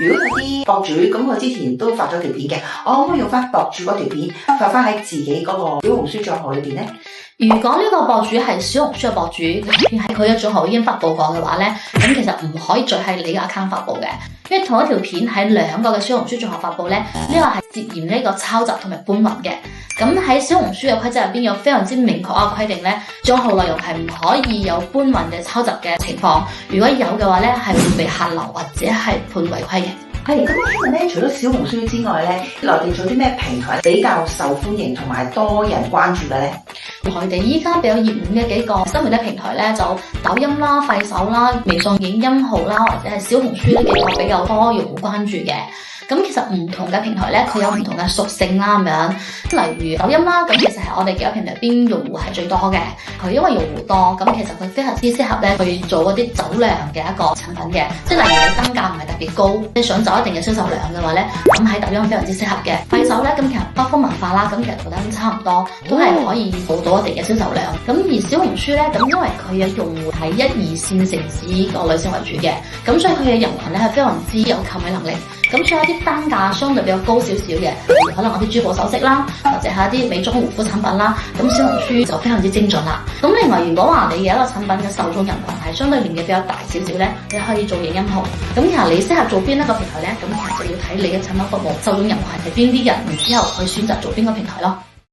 如果有啲博主咁，佢之前都發咗條片嘅，我可唔可以用翻博主嗰條片發翻喺自己嗰個小紅書賬號裏邊咧？如果呢個博主係小紅書嘅博主，喺佢嘅賬號已經發布過嘅話咧，咁其實唔可以再喺你嘅 account 發布嘅，因為同一條片喺兩個嘅小紅書賬號發布咧，呢個係涉嫌呢個抄襲同埋搬運嘅。咁喺小紅書嘅規則入邊有非常之明確嘅規定咧，賬號內容係唔可以有搬運嘅抄襲嘅情況，如果有嘅話咧，係會被限流或者係判違規嘅。係咁，我聽聞咧，除咗小紅書之外咧，內地仲有啲咩平台比較受歡迎同埋多人關注嘅咧？內地依家比較熱門嘅幾個新媒體平台咧，就抖音啦、快手啦、微信影音號啦，或者係小紅書呢幾個比較多用戶關注嘅。咁其實唔同嘅平台咧，佢有唔同嘅屬性啦，咁樣。例如抖音啦，咁其實係我哋幾個平台邊用戶係最多嘅。佢因為用戶多，咁其實佢非常之適合咧去做嗰啲走量嘅一個產品嘅。即係例如你單價唔係特別高，你想走一定嘅銷售量嘅話咧，咁喺抖音非常之適合嘅。快手咧，咁其實北方文化啦，咁其實同抖音差唔多，都係可以做到一定嘅銷售量。咁而小紅書咧，咁因為佢嘅用戶係1、2線城市個女性為主嘅，咁所以佢嘅人群咧係非常之有購買能力。咁仲有啲單價相對比較高少少嘅，例如可能我啲珠寶首飾啦，或者係一啲美妝護膚產品啦，咁小紅書就非常之精準啦。咁另外，如果話你嘅一個產品嘅受眾人群係相對年紀比較大少少咧，你可以做影音號。咁其實你適合做邊一個平台咧？咁其實就要睇你嘅產品服務受眾人群係邊啲人，然之後去選擇做邊個平台咯。